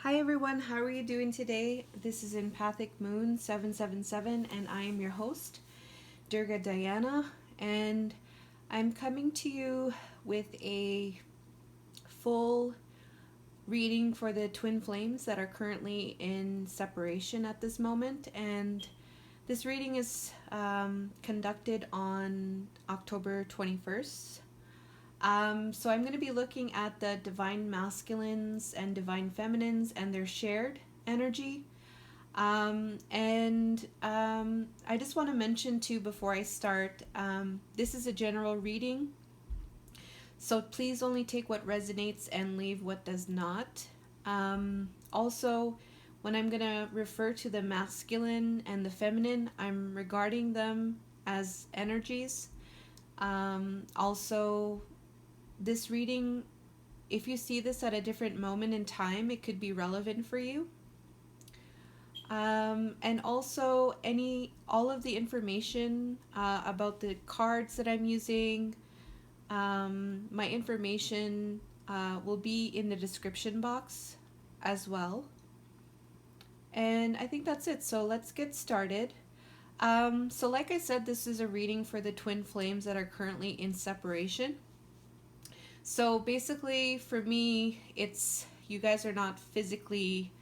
Hi everyone, how are you doing today? This is Empathic Moon 777 and I am your host, Durga Diana, and I'm coming to you with a full reading for the twin flames that are currently in separation at this moment. And this reading is conducted on October 21st. So I'm going to be looking at the divine masculines and divine feminines and their shared energy. I just want to mention too before I start, this is a general reading. So please only take what resonates and leave what does not. Also, when I'm going to refer to the masculine and the feminine, I'm regarding them as energies. Also, this reading, if you see this at a different moment in time, it could be relevant for you. And also all of the information about the cards that I'm using, my information will be in the description box as well. And I think that's it. So let's get started. So like I said, this is a reading for the twin flames that are currently in separation. So basically, for me, it's you guys are not physically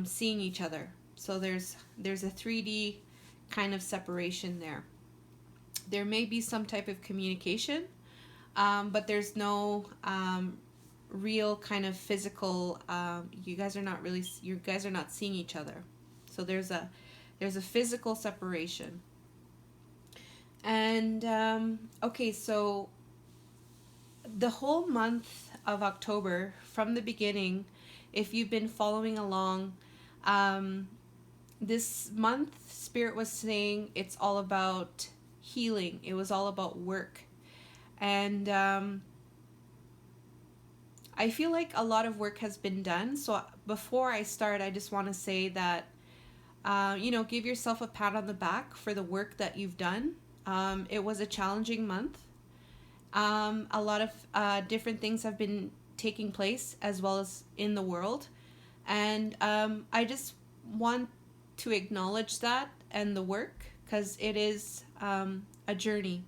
seeing each other. So there's a 3D kind of separation there. There may be some type of communication, but there's no real kind of physical. You guys are not seeing each other. So there's a physical separation. And okay, so the whole month of October, from the beginning, if you've been following along, this month Spirit was saying it's all about healing. It was all about work. And I feel like a lot of work has been done. So before I start, I just want to say that, give yourself a pat on the back for the work that you've done. It was a challenging month. A lot of different things have been taking place as well as in the world. And I just want to acknowledge that and the work because it is a journey.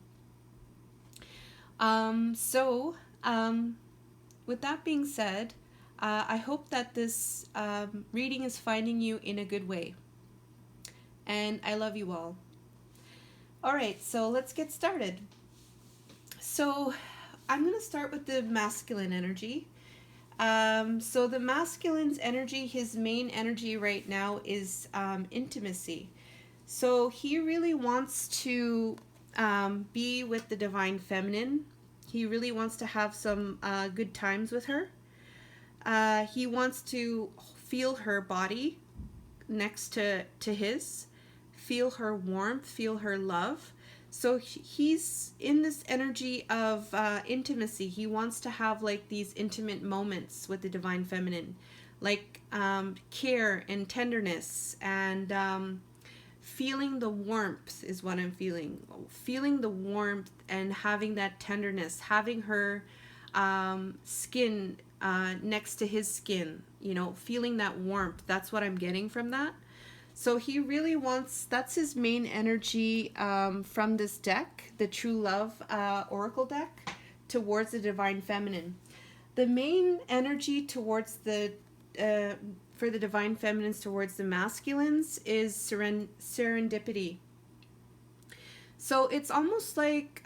With that being said, I hope that this reading is finding you in a good way. And I love you all. All right, so let's get started. So I'm going to start with the masculine energy. So the masculine's energy, his main energy right now is intimacy. So he really wants to be with the divine feminine. He really wants to have some good times with her. He wants to feel her body next to his, feel her warmth, feel her love. So he's in this energy of intimacy. He wants to have like these intimate moments with the divine feminine, like care and tenderness and feeling the warmth is what I'm feeling. Feeling the warmth and having that tenderness, having her skin next to his skin, feeling that warmth. That's what I'm getting from that. So he really wants, that's his main energy from this deck, the True Love Oracle deck, towards the Divine Feminine. The main energy towards for the Divine Feminines towards the masculines is serendipity. So it's almost like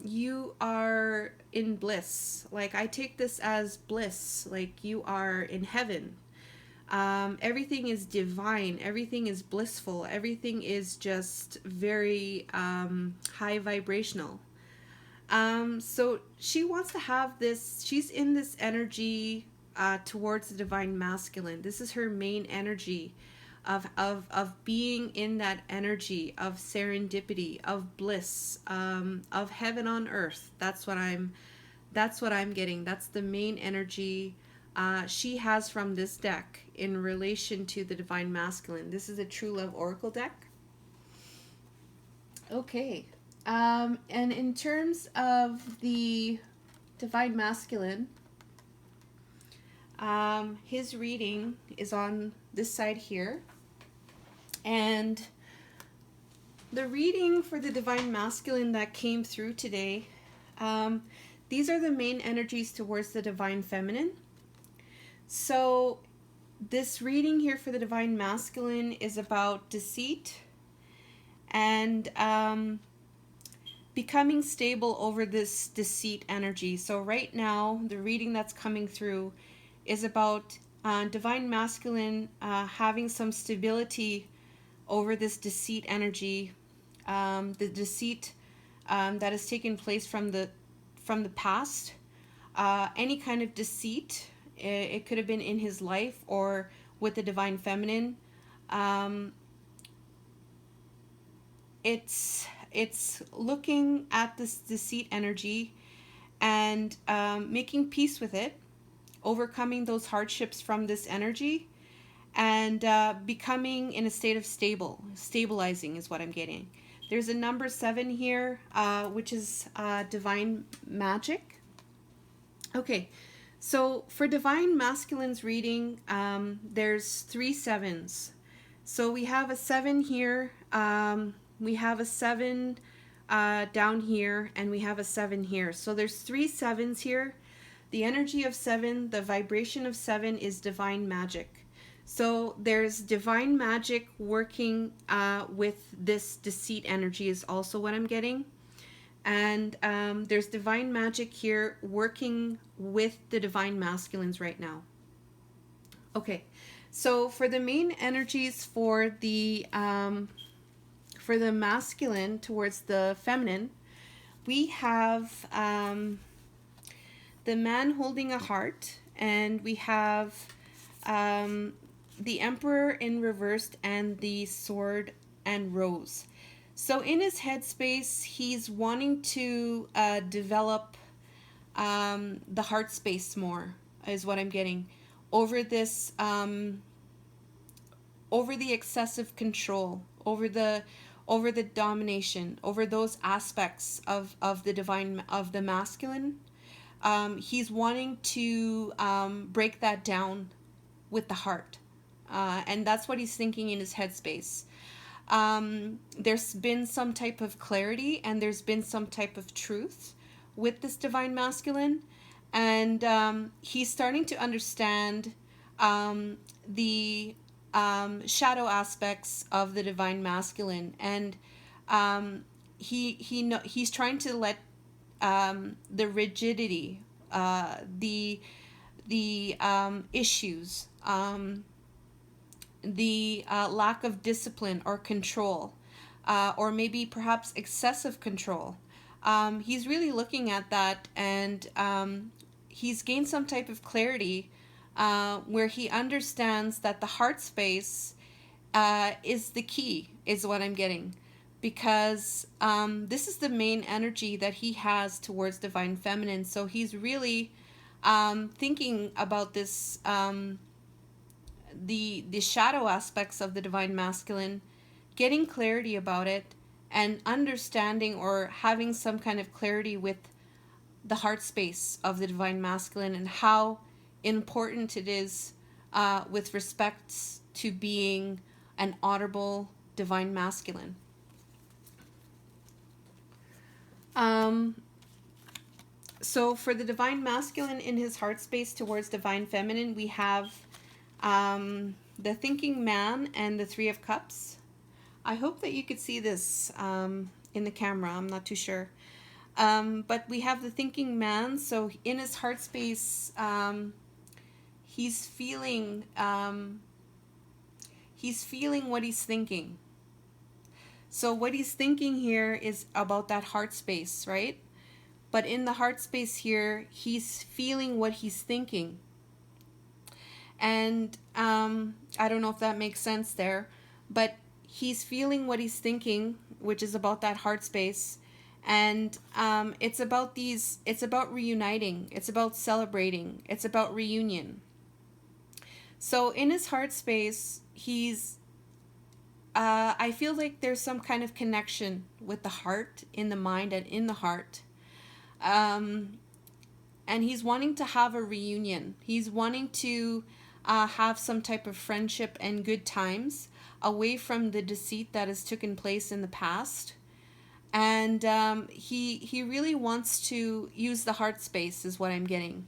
you are in bliss. Like I take this as bliss, like you are in heaven. Everything is divine, everything is blissful, everything is just very high vibrational. So she wants to have this, she's in this energy towards the divine masculine. This is her main energy of being in that energy of serendipity, of bliss, of heaven on earth. That's what I'm getting. That's the main energy she has from this deck in relation to the divine masculine. This is a True Love Oracle deck. Okay. And in terms of the divine masculine, His reading is on this side here. And the reading for the Divine Masculine that came through today, these are the main energies towards the Divine Feminine. So this reading here for the Divine Masculine is about deceit and becoming stable over this deceit energy. So right now, the reading that's coming through is about Divine Masculine having some stability over this deceit energy, the deceit that has taken place from the past. Any kind of deceit, it could have been in his life or with the Divine Feminine. It's looking at this deceit energy and making peace with it, overcoming those hardships from this energy, and becoming in a state of stabilizing is what I'm getting. There's a number 7 here, which is divine magic. Okay, so for Divine Masculine's reading, there's 3 sevens. So we have a 7 here, we have a 7 down here, and we have a 7 here. So there's 3 sevens here. The energy of 7, the vibration of 7 is divine magic. So there's divine magic working with this deceit energy is also what I'm getting. And there's divine magic here working with the Divine Masculines right now. Okay, so for the main energies for the masculine towards the feminine, we have the man holding a heart, and we have the Emperor in reversed and the sword and rose. So in his headspace, he's wanting to develop the heart space more, is what I'm getting, over this, over the excessive control, over the domination, over those aspects of the divine, of the masculine. He's wanting to break that down with the heart. And that's what he's thinking in his headspace. There's been some type of clarity and there's been some type of truth with this Divine Masculine. And he's starting to understand the shadow aspects of the Divine Masculine. And he's trying to let the rigidity, the issues, the lack of discipline or control, or maybe perhaps excessive control. He's really looking at that, and he's gained some type of clarity where he understands that the heart space is the key, is what I'm getting. Because this is the main energy that he has towards Divine Feminine. So he's really thinking about this, the shadow aspects of the Divine Masculine, getting clarity about it, and understanding or having some kind of clarity with the heart space of the Divine Masculine and how important it is with respect to being an honorable Divine Masculine. So for the Divine Masculine in his heart space towards Divine Feminine, we have the Thinking Man and the 3 of Cups. I hope that you could see this in the camera. I'm not too sure. But we have the Thinking Man. So in his heart space, he's feeling what he's thinking. So what he's thinking here is about that heart space, right? But in the heart space here, he's feeling what he's thinking. And I don't know if that makes sense there, but he's feeling what he's thinking, which is about that heart space. And it's about reuniting. It's about celebrating. It's about reunion. So in his heart space, I feel like there's some kind of connection with the heart, in the mind, and in the heart. And and he's wanting to have a reunion. He's wanting to have some type of friendship and good times away from the deceit that has taken place in the past. And he really wants to use the heart space, is what I'm getting.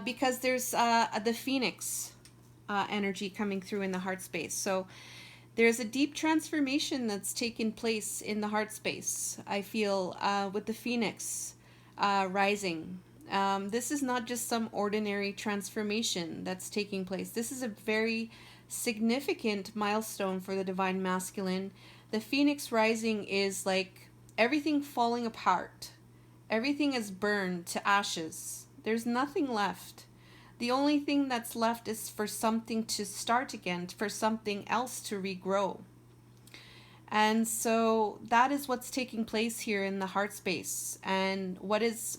Because there's the phoenix energy coming through in the heart space. So there's a deep transformation that's taken place in the heart space, I feel, with the phoenix rising. This is not just some ordinary transformation that's taking place. This is a very significant milestone for the divine masculine. The phoenix rising is like everything falling apart. Everything is burned to ashes. There's nothing left. The only thing that's left is for something to start again, for something else to regrow. And so that is what's taking place here in the heart space. And what is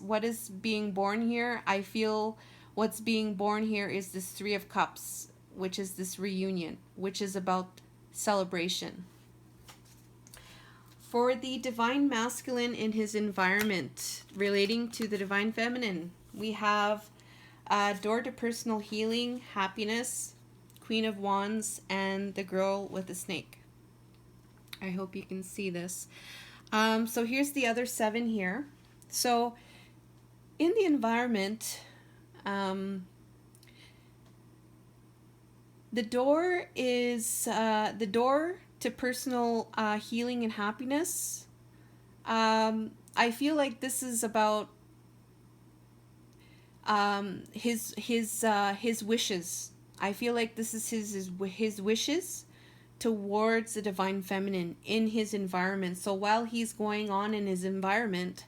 being born here? I feel what's being born here is this Three of Cups, which is this reunion, which is about celebration. For the divine masculine in his environment, relating to the divine feminine, we have door to personal healing, happiness, Queen of Wands, and the girl with the snake. I hope you can see this. So here's the other 7 here. So in the environment, the door is the door to personal healing and happiness. I feel like this is about his wishes. I feel like this is his wishes towards the divine feminine in his environment. So while he's going on in his environment,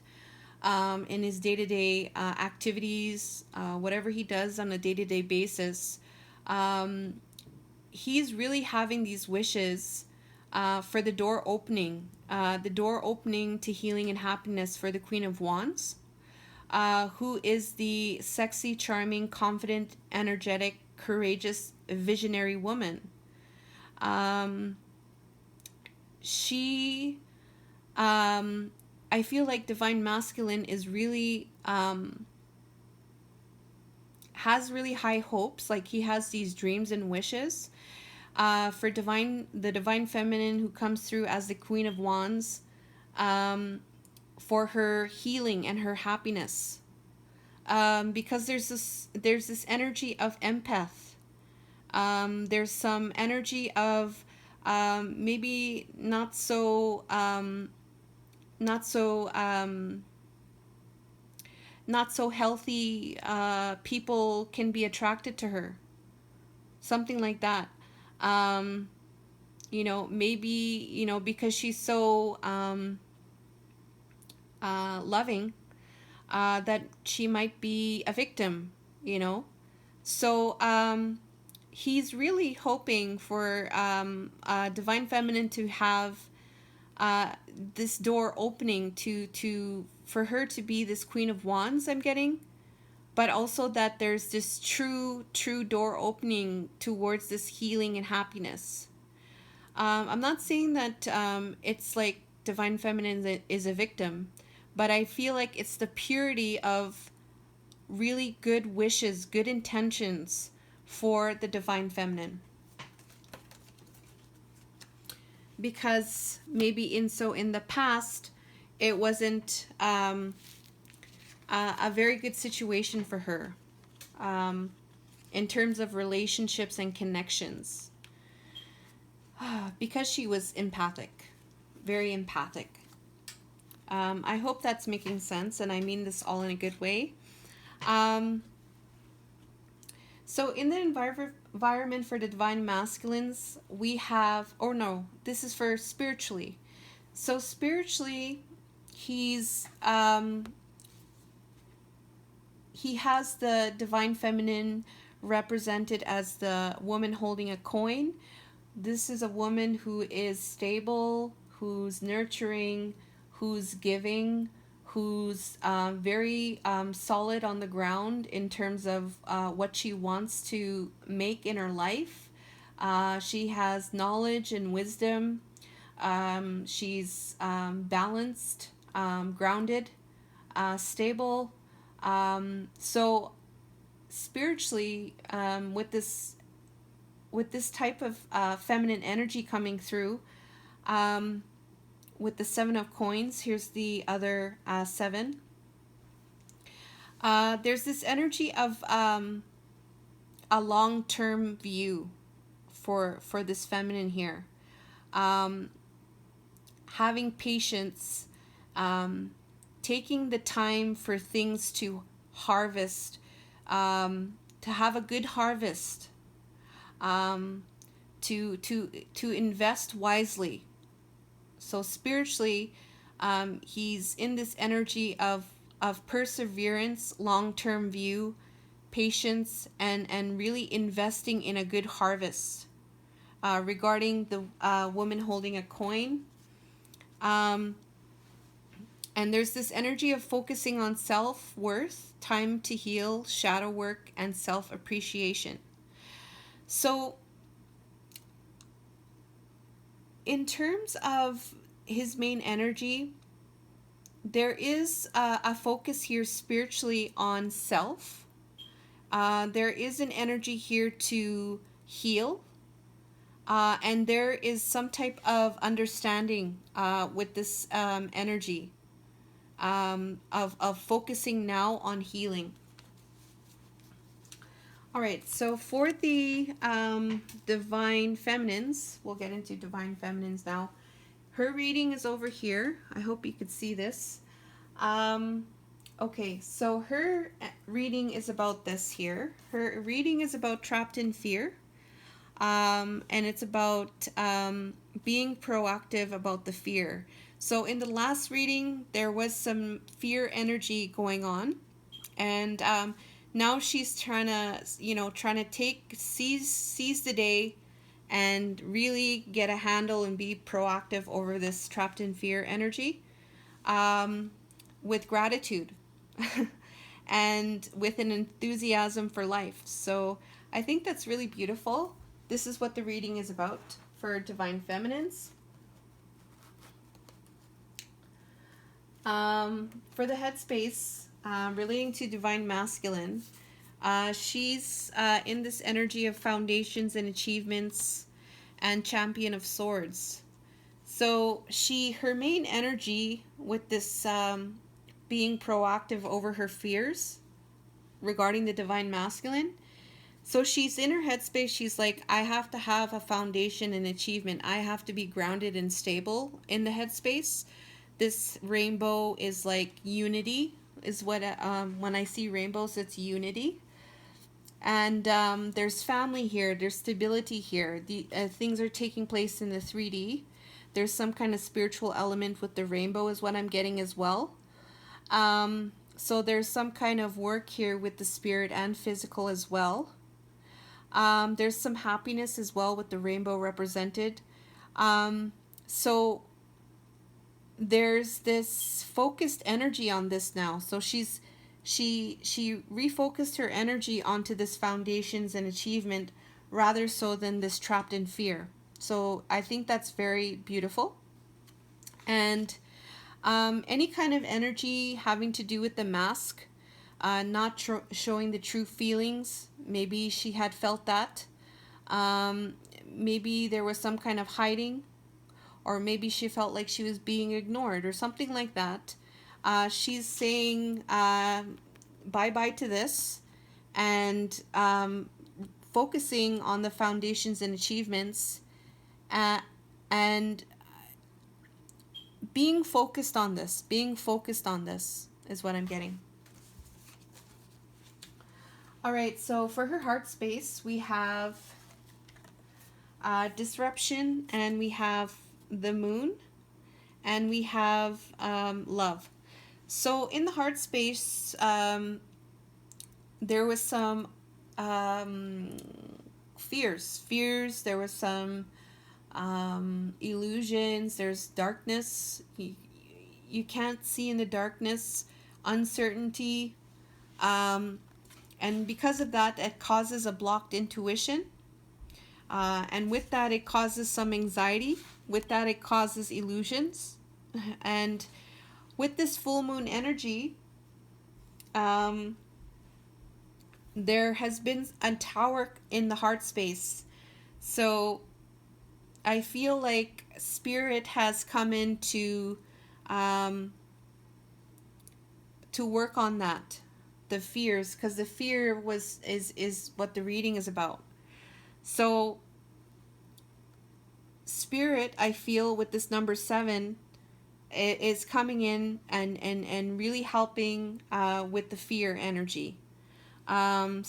in his day-to-day activities, whatever he does on a day-to-day basis, he's really having these wishes for the door opening to healing and happiness for the Queen of Wands, who is the sexy, charming, confident, energetic, courageous, visionary woman. She, I feel like divine masculine is really, has really high hopes. Like he has these dreams and wishes, for the divine feminine who comes through as the Queen of Wands, for her healing and her happiness. Because there's this energy of empath. There's some energy of maybe not so healthy people can be attracted to her. Something like that. Maybe, because she's so loving, that she might be a victim, So he's really hoping for divine feminine to have this door opening for her to be this Queen of Wands, I'm getting, but also that there's this true door opening towards this healing and happiness. I'm not saying that it's like divine feminine is a victim, but I feel like it's the purity of really good wishes, good intentions for the divine feminine. Because maybe in the past, it wasn't a very good situation for her, in terms of relationships and connections, because she was empathic, very empathic. I hope that's making sense, and I mean this all in a good way. So in the environment for the divine masculines, we have, this is for spiritually. So spiritually, he has the divine feminine represented as the woman holding a coin. This is a woman who is stable, who's nurturing, who's giving, who's very solid on the ground in terms of what she wants to make in her life. She has knowledge and wisdom. She's balanced, grounded, stable, So spiritually, with this type of feminine energy coming through, with the 7 of Coins, here's the other 7. There's this energy of a long-term view for this feminine here. Having patience, taking the time for things to harvest, to have a good harvest, to invest wisely. So spiritually, he's in this energy of perseverance, long-term view, patience, and really investing in a good harvest. Regarding the woman holding a coin, and there's this energy of focusing on self-worth, time to heal, shadow work, and self-appreciation. So in terms of his main energy, there is a focus here spiritually on self. There is an energy here to heal. And there is some type of understanding with this energy of focusing now on healing. All right, so for the Divine Feminines, we'll get into Divine Feminines now. Her reading is over here. I hope you could see this. Okay, so her reading is about this here. Her reading is about trapped in fear. And it's about being proactive about the fear. So in the last reading, there was some fear energy going on. And now she's trying to seize the day and really get a handle and be proactive over this trapped in fear energy, with gratitude and with an enthusiasm for life. So I think that's really beautiful. This is what the reading is about for Divine Feminines. For the headspace, relating to Divine Masculine, she's in this energy of foundations and achievements and Champion of Swords. So her main energy with this being proactive over her fears regarding the Divine Masculine, so she's in her headspace. She's like, I have to have a foundation and achievement. I have to be grounded and stable in the headspace. This rainbow is like unity, is what, when I see rainbows, it's unity. And there's family here. There's stability here. The things are taking place in the 3D. There's some kind of spiritual element with the rainbow is what I'm getting as well. So there's some kind of work here with the spirit and physical as well. There's some happiness as well with the rainbow represented. So there's this focused energy on this now. So she refocused her energy onto this foundations and achievement rather so than this trapped in fear. So I think that's very beautiful. And any kind of energy having to do with the mask, not showing the true feelings. Maybe she had felt that. Maybe there was some kind of hiding, or maybe she felt like she was being ignored or something like that. She's saying bye-bye to this and focusing on the foundations and achievements, and being focused on this is what I'm getting. All right, so for her heart space, we have disruption, and we have the moon, and we have love. So in the heart space, there was some fears. There was some illusions. There's darkness. You can't see in the darkness. Uncertainty. And because of that, it causes a blocked intuition. And with that, it causes some anxiety. With that, it causes illusions. And with this full moon energy, um, there has been a tower in the heart space. So I feel like spirit has come in um, to work on that, the fears, because the fear is what the reading is about. So spirit, I feel, with this number 7, is coming in and really helping with the fear energy. There's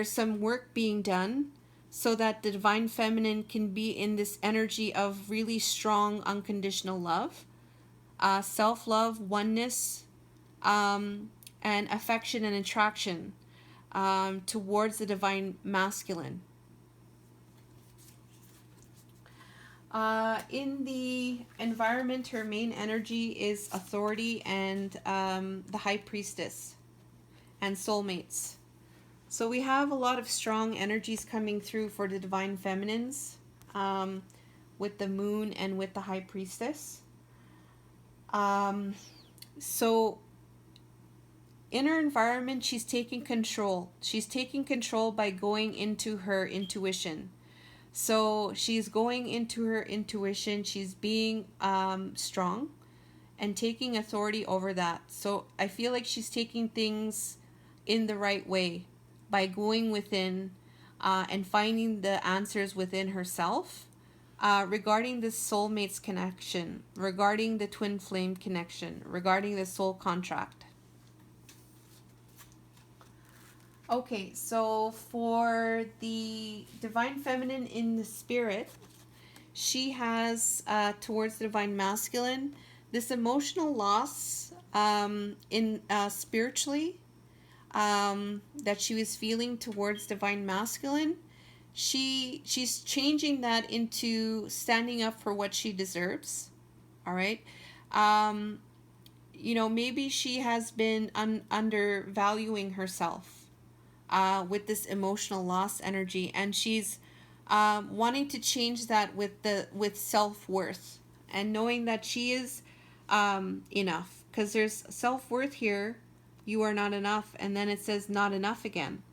some work being done so that the divine feminine can be in this energy of really strong unconditional love, self-love, oneness, and affection and attraction towards the divine masculine. In the environment, her main energy is authority and the high priestess and soulmates. So we have a lot of strong energies coming through for the divine feminines with the moon and with the high priestess. So in her environment, she's taking control. She's taking control by going into her intuition. So she's going into her intuition. She's being strong and taking authority over that. So I feel like she's taking things in the right way by going within and finding the answers within herself regarding the soulmates connection, regarding the twin flame connection, regarding the soul contract. Okay, so for the divine feminine in the spirit, she has towards the divine masculine this emotional loss in spiritually that she was feeling towards divine masculine. She's changing that into standing up for what she deserves. All right. Maybe she has been undervaluing herself with this emotional loss energy, and she's wanting to change that with self-worth and knowing that she is enough, because there's self-worth here. You are not enough, and then it says not enough again.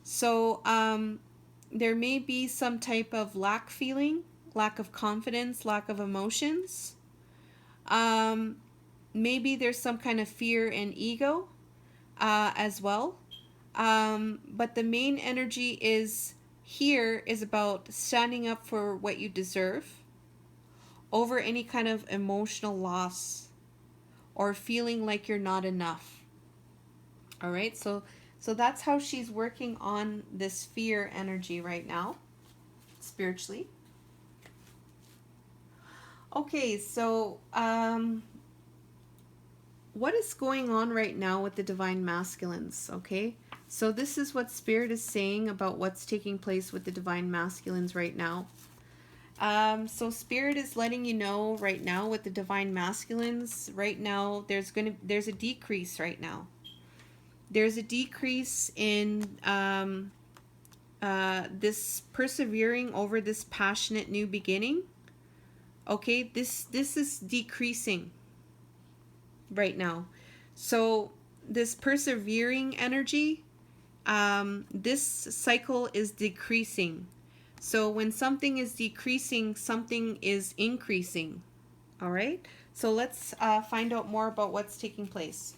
So there may be some type of lack feeling, lack of confidence, lack of emotions. Maybe there's some kind of fear and ego as well. But the main energy is about standing up for what you deserve over any kind of emotional loss or feeling like you're not enough. All right, so that's how she's working on this fear energy right now, spiritually. Okay, so what is going on right now with the divine masculines? Okay, so this is what Spirit is saying about what's taking place with the divine masculines right now. So Spirit is letting you know right now with the divine masculines, right now there's a decrease right now. There's a decrease in this persevering over this passionate new beginning. Okay, this is decreasing right now. So this persevering energy, this cycle is decreasing. So when something is decreasing, something is increasing. All right, so let's find out more about what's taking place.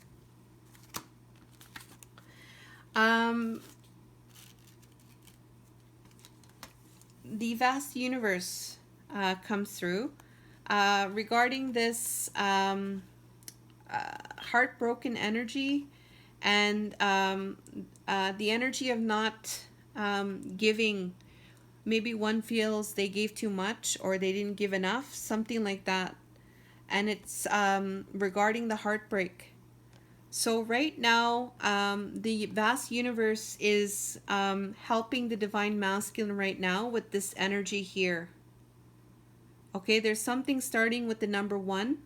The vast universe comes through regarding this heartbroken energy and the energy of not giving. Maybe one feels they gave too much or they didn't give enough, something like that. And it's regarding the heartbreak. So right now, the vast universe is helping the divine masculine right now with this energy here. Okay, there's something starting with the number 1.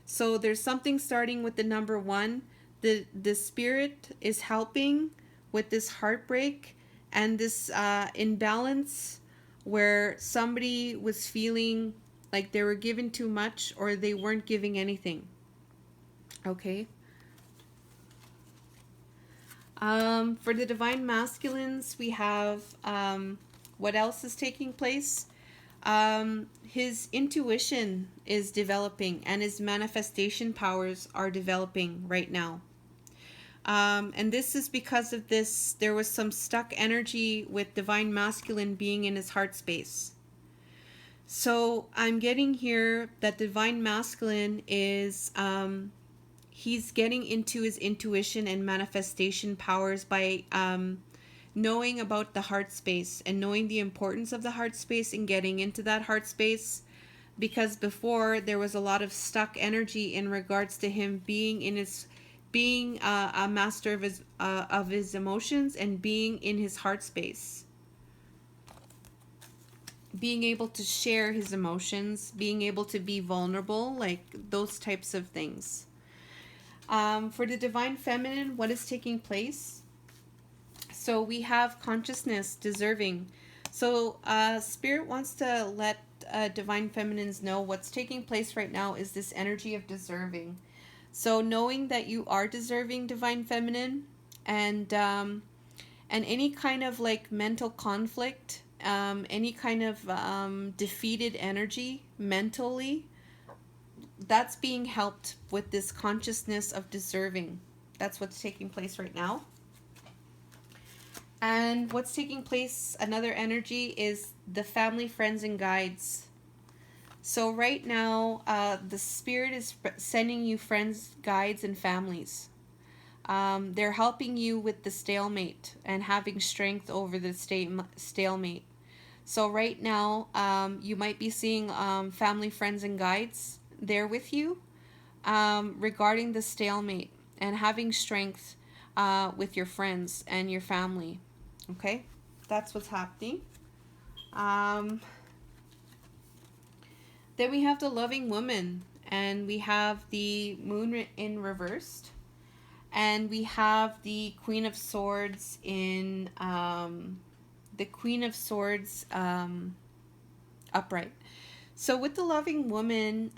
So there's something starting with the number 1. The spirit is helping with this heartbreak and this imbalance where somebody was feeling like they were given too much or they weren't giving anything. Okay, For the divine masculines, we have what else is taking place? His intuition is developing and his manifestation powers are developing right now. And this is because of this, there was some stuck energy with divine masculine being in his heart space. So I'm getting here that divine masculine is, he's getting into his intuition and manifestation powers by knowing about the heart space and knowing the importance of the heart space and getting into that heart space. Because before there was a lot of stuck energy in regards to him being in his being a master of his emotions and being in his heart space, being able to share his emotions, being able to be vulnerable, like those types of things. For the divine feminine, what is taking place? So we have consciousness, deserving. So spirit wants to let divine feminines know what's taking place right now is this energy of deserving. So knowing that you are deserving, divine feminine, and any kind of like mental conflict, any kind of defeated energy mentally, that's being helped with this consciousness of deserving. That's what's taking place right now. And what's taking place, another energy, is the family, friends, and guides. So right now, the spirit is sending you friends, guides, and families. They're helping you with the stalemate and having strength over the stalemate. So right now, you might be seeing family, friends, and guides there with you regarding the stalemate and having strength with your friends and your family. Okay, that's what's happening. Then we have the loving woman, and we have the moon in reversed, and we have the Queen of Swords in the Queen of Swords upright. So with the loving woman,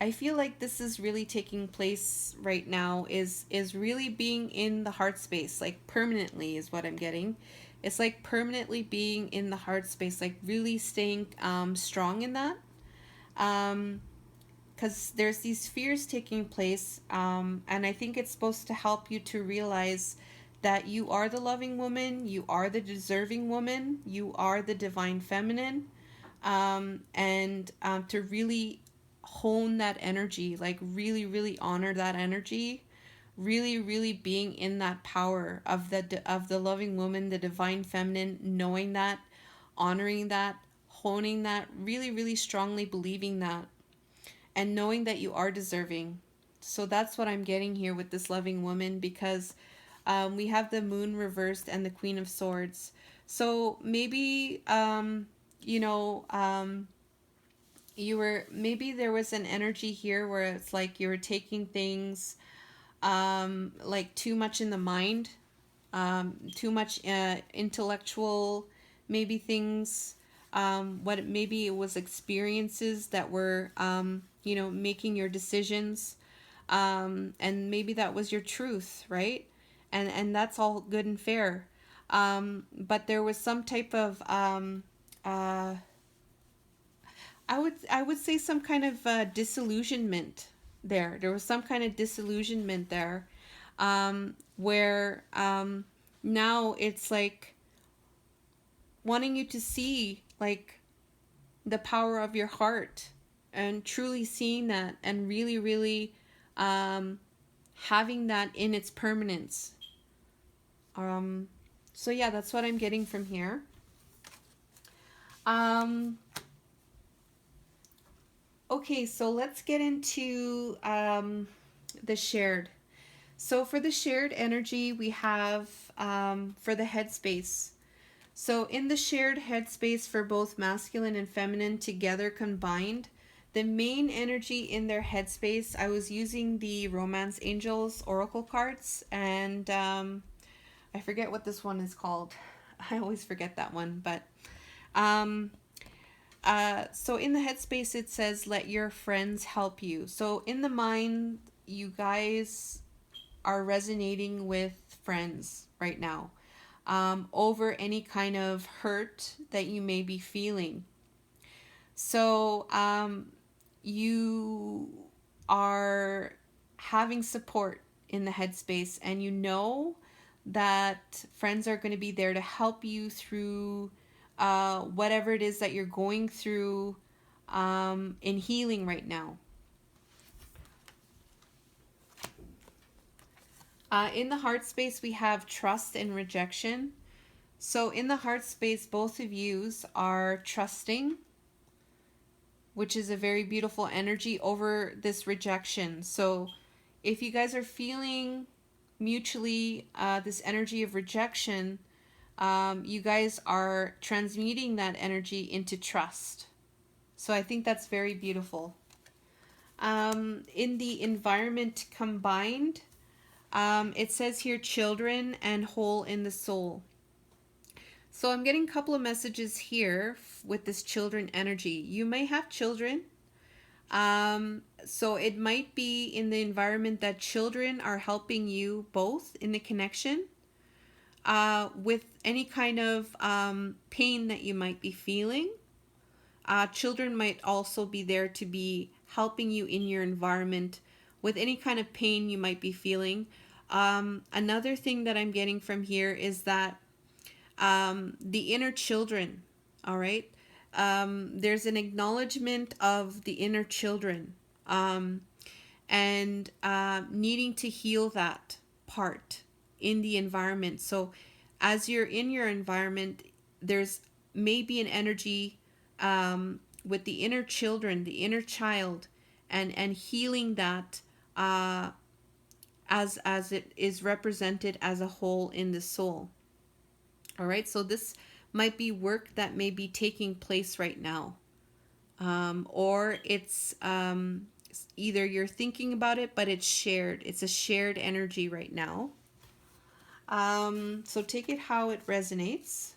I feel like this is really taking place right now, is really being in the heart space, like permanently is what I'm getting. It's like permanently being in the heart space, like really staying strong in that. Because there's these fears taking place, and I think it's supposed to help you to realize that you are the loving woman, you are the deserving woman, you are the divine feminine, and to really hone that energy, like really, really honor that energy, really, really being in that power of the loving woman, the divine feminine, knowing that, honoring that, honing that, really, really strongly believing that, and knowing that you are deserving. So that's what I'm getting here with this loving woman, because we have the moon reversed and the Queen of Swords. So maybe you were, maybe there was an energy here where it's like you were taking things like too much in the mind, too much intellectual maybe things, what maybe it was experiences that were making your decisions, and maybe that was your truth, right? And that's all good and fair, but there was some type of I would say some kind of disillusionment there. There was some kind of disillusionment there, where now it's like wanting you to see like the power of your heart and truly seeing that and really, really having that in its permanence. So yeah, that's what I'm getting from here. Okay, so let's get into the shared. So for the shared energy, we have for the headspace. So in the shared headspace for both masculine and feminine together combined, the main energy in their headspace, I was using the Romance Angels Oracle cards, and I forget what this one is called. I always forget that one, but so in the headspace it says, let your friends help you. So in the mind, you guys are resonating with friends right now, over any kind of hurt that you may be feeling. So you are having support in the headspace, and you know that friends are going to be there to help you through whatever it is that you're going through in healing right now. In the heart space, we have trust and rejection. So in the heart space, both of yous are trusting, which is a very beautiful energy, over this rejection. So if you guys are feeling mutually this energy of rejection, you guys are transmuting that energy into trust. So I think that's very beautiful. In the environment combined, it says here children and whole in the soul. So I'm getting a couple of messages here with this children energy. You may have children. So it might be in the environment that children are helping you both in the connection with any kind of pain that you might be feeling. Children might also be there to be helping you in your environment with any kind of pain you might be feeling. Another thing that I'm getting from here is that the inner children, all right? There's an acknowledgement of the inner children and needing to heal that part in the environment. So as you're in your environment, there's maybe an energy with the inner children, the inner child, and healing that as it is represented as a whole in the soul. All right, so this might be work that may be taking place right now, or it's either you're thinking about it, but it's shared. It's a shared energy right now. So take it how it resonates.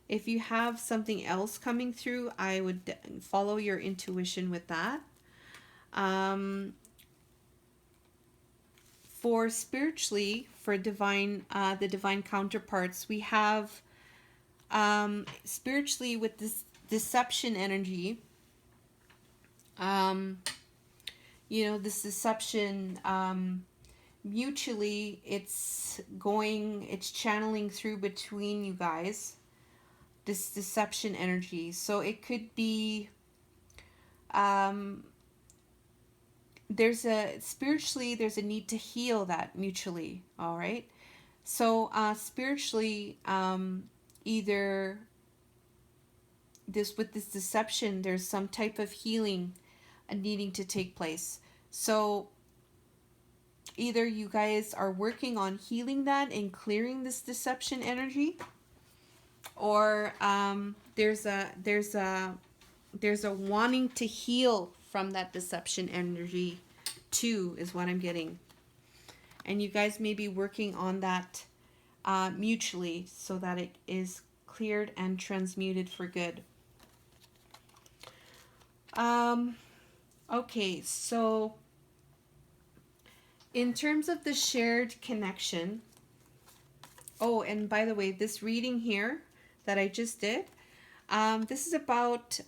If you have something else coming through, I would follow your intuition with that. For spiritually, for divine, the divine counterparts, we have spiritually with this deception energy. This deception, mutually, it's channeling through between you guys, this deception energy. So it could be, there's a need to heal that mutually. All right. So spiritually, either with this deception, there's some type of healing needing to take place. So either you guys are working on healing that and clearing this deception energy, or there's a wanting to heal from that deception energy too, is what I'm getting. And you guys may be working on that mutually so that it is cleared and transmuted for good. Okay, so in terms of the shared connection, oh, and by the way, this reading here that I just did, this is about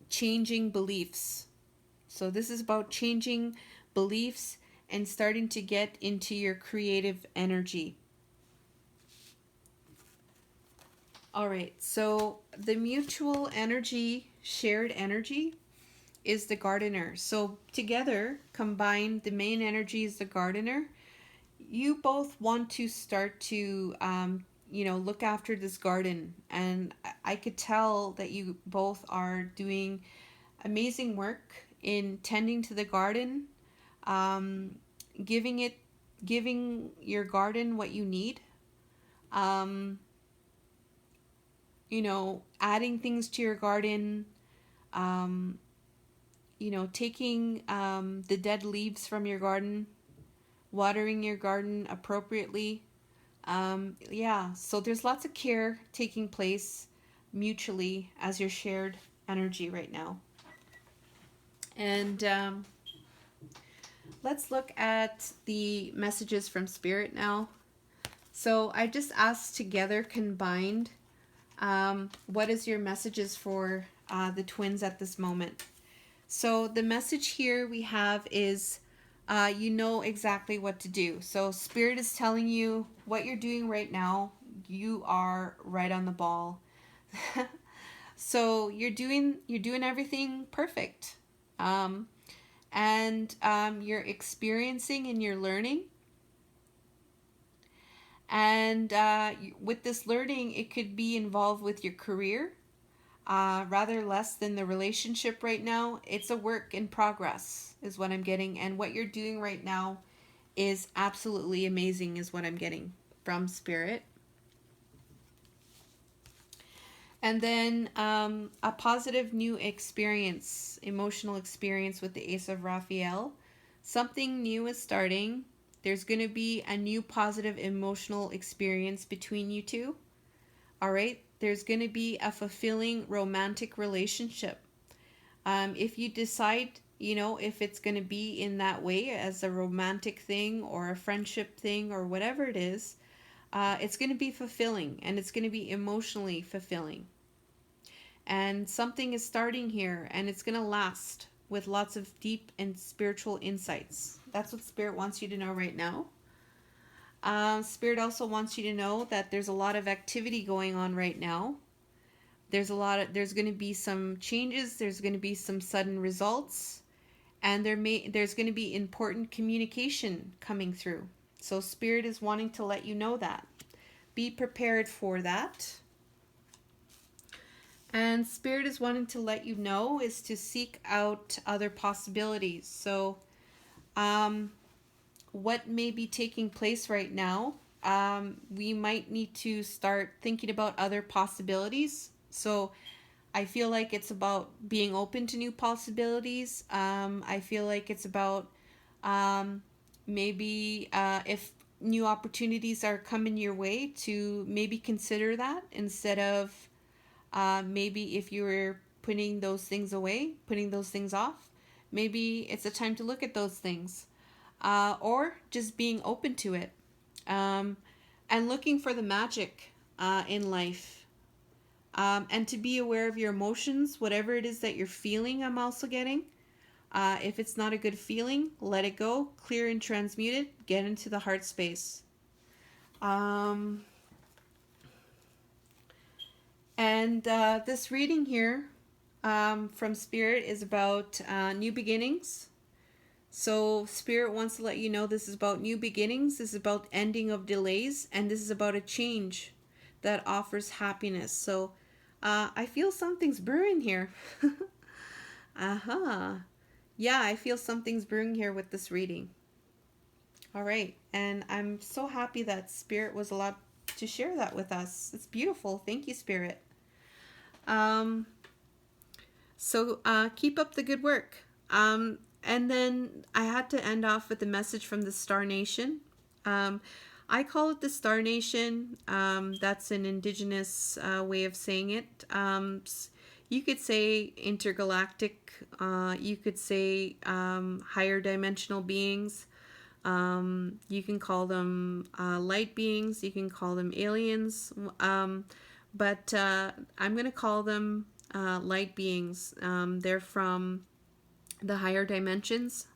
changing beliefs. So this is about changing beliefs and starting to get into your creative energy. All right, so the mutual energy, shared energy, is the gardener. So together, combined, the main energy is the gardener. You both want to start to, look after this garden. And I could tell that you both are doing amazing work in tending to the garden, giving your garden what you need. Adding things to your garden, taking the dead leaves from your garden, watering your garden appropriately. So there's lots of care taking place mutually as you're shared energy right now. And let's look at the messages from Spirit now. So I just asked together, combined, what is your messages for the twins at this moment? So the message here we have is you know exactly what to do. So Spirit is telling you what you're doing right now. You are right on the ball. So you're doing everything perfect. And you're experiencing and you're learning. And with this learning, it could be involved with your career, rather less than the relationship right now. It's a work in progress, is what I'm getting. And what you're doing right now is absolutely amazing, is what I'm getting from Spirit. And then a positive new experience, emotional experience with the Ace of Raphael. Something new is starting. There's going to be a new positive emotional experience between you two. All right? There's going to be a fulfilling romantic relationship. If you decide, if it's going to be in that way as a romantic thing or a friendship thing or whatever it is, it's going to be fulfilling, and it's going to be emotionally fulfilling. And something is starting here, and it's going to last with lots of deep and spiritual insights. That's what Spirit wants you to know right now. Spirit also wants you to know that there's a lot of activity going on right now. There's going to be some changes. There's going to be some sudden results, and there's going to be important communication coming through. So Spirit is wanting to let you know that. Be prepared for that. And Spirit is wanting to let you know is to seek out other possibilities. So what may be taking place right now, we might need to start thinking about other possibilities. So I feel like it's about being open to new possibilities. I feel like it's about maybe if new opportunities are coming your way, to maybe consider that instead of maybe if you were putting those things away, putting those things off, maybe it's a time to look at those things. Or just being open to it. And looking for the magic in life. And to be aware of your emotions, whatever it is that you're feeling, I'm also getting. If it's not a good feeling, let it go, clear and transmute it, get into the heart space. And this reading here from Spirit is about new beginnings. So Spirit wants to let you know this is about new beginnings, this is about ending of delays, and this is about a change that offers happiness. So I feel something's brewing here. Yeah, I feel something's brewing here with this reading. All right, and I'm so happy that Spirit was allowed to share that with us. It's beautiful. Thank you, Spirit. So keep up the good work. And then I had to end off with a message from the Star Nation. I call it the Star Nation. That's an indigenous way of saying it. You could say intergalactic. You could say higher dimensional beings. You can call them light beings. You can call them aliens. But I'm going to call them light beings. They're from the higher dimensions.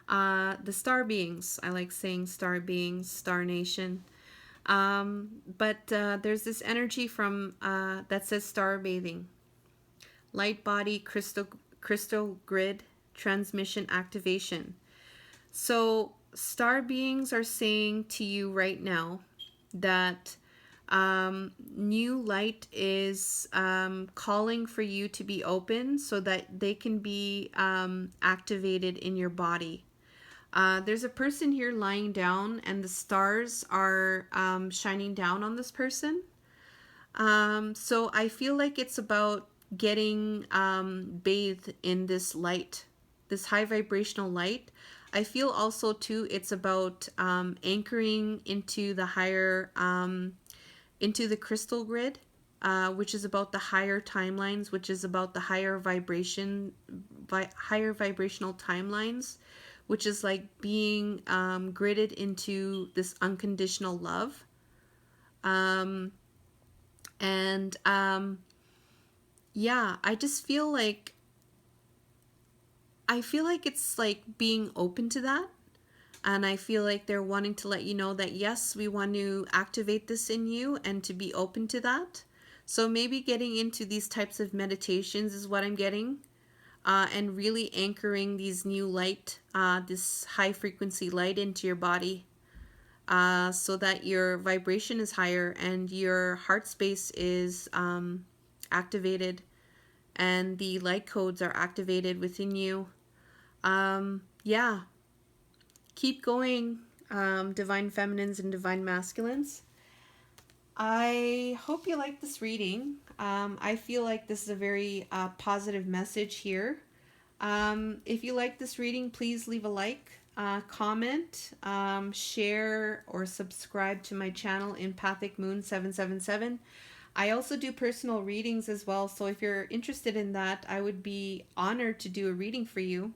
The star beings. I like saying star beings, Star Nation. But there's this energy from that says star bathing. Light body, crystal grid, transmission activation. So star beings are saying to you right now that new light is calling for you to be open so that they can be activated in your body. There's a person here lying down, and the stars are shining down on this person. So I feel like it's about getting bathed in this light, this high vibrational light. I feel also too it's about anchoring into the higher into the crystal grid. which is about the higher timelines, which is about the higher higher vibrational timelines, which is like being gridded into this unconditional love. Um, and yeah, I feel like it's like being open to that. And I feel like they're wanting to let you know that yes, we want to activate this in you and to be open to that. So maybe getting into these types of meditations is what I'm getting, and really anchoring these new light, this high frequency light into your body, so that your vibration is higher and your heart space is activated and the light codes are activated within you. Yeah, keep going, divine feminines and divine masculines. I hope you like this reading. I feel like this is a very positive message here. If you like this reading, please leave a like, comment, share, or subscribe to my channel, Empathic Moon 777. I also do personal readings as well, so if you're interested in that, I would be honored to do a reading for you.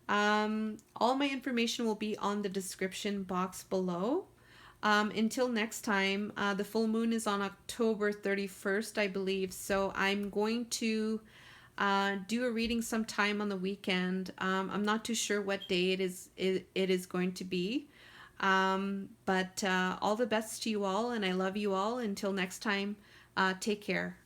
All my information will be on the description box below. Until next time, the full moon is on October 31st, I believe. So I'm going to do a reading sometime on the weekend. I'm not too sure what day it is going to be. But all the best to you all, and I love you all. Until next time, take care.